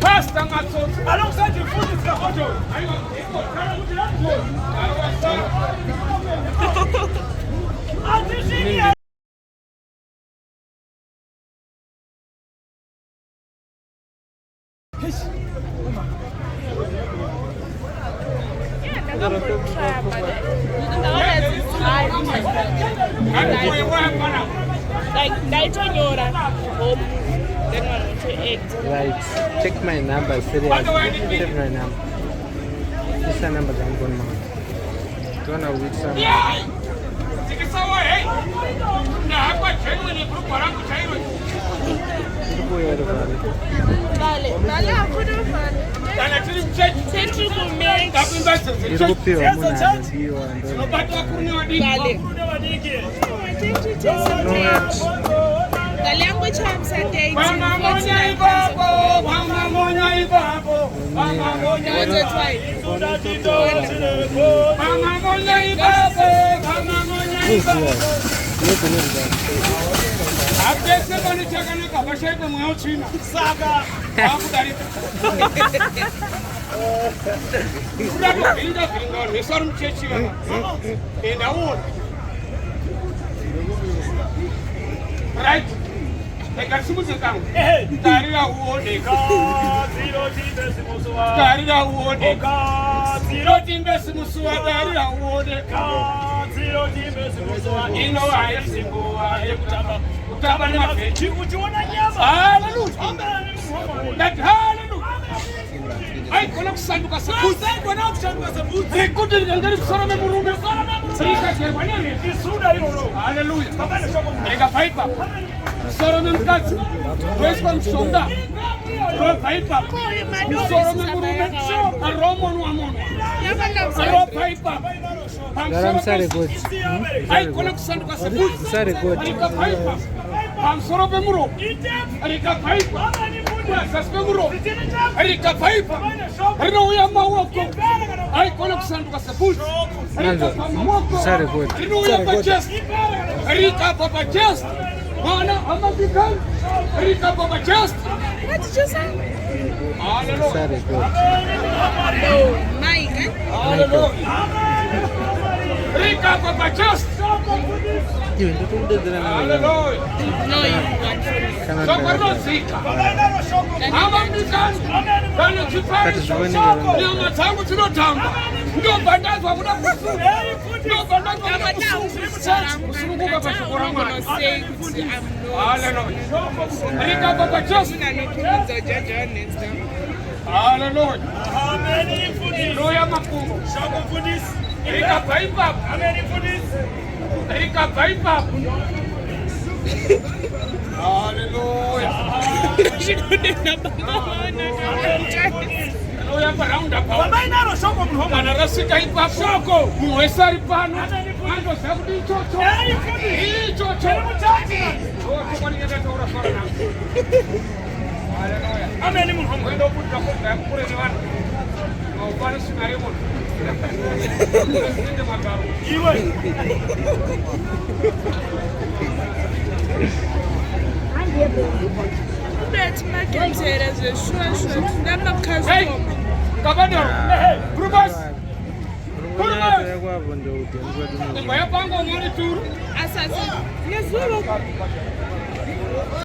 Pastor matsotsi. Alongside the food is Kabhodhoro. Right, check my number, seriously. Check my number. This is the number that I'm going to make. Don't know which one. The language comes at 18. Right? I got some music down. Tarira wood, Tarira wood, zero timbers, Musua, Tarira wood, zero timbers, you know, I am simple. I am Tabana. You would want to have hallelujah. That hallelujah. I cannot send us a good thing when I'm sent as a boot. They couldn't get Solomon room. Hallelujah. Make a pipe. Solomon cuts. Where's one shoulder? Roll pipe up. Solomon room. A Roman woman. A roll pipe up. I'm sorry, good. I cannot send us a boot. Sorry, good. I'm Solomon room. Erika pipe. Erika pipe. I know we are my I cannot send us a boot. Sorry, good. Erika Papa Just. Mana, I'm a big gun. Erika Papa Just. What did you say? Hallelujah. Sorry, good. No, Mike. Hallelujah. Erika Papa Just. Hallelujah. No, you want So we're not sick. I'm a big gun. That is when you're not talking to no town. No, but that's what I'm saying. No, but that's what I'm saying. Hallelujah. Erika Papa Just. Hallelujah. Hallelujah. Erika Paipa. Erika Paipa. Hallelujah. Hallelujah. Round up. Ana rasika ipa soko. Muesari pano. Ando sabudi chocho. Chocho. Hallelujah. Amen. Mungu ndo kuja kwa kule ni wana. Au bali sinayo moto. Ndio makao. Iwe. Let's make it as a short. That's not casual. Kabhodhoro. Prubas. Prubas. Ngoya pango ngori turu. Assassin. Yes,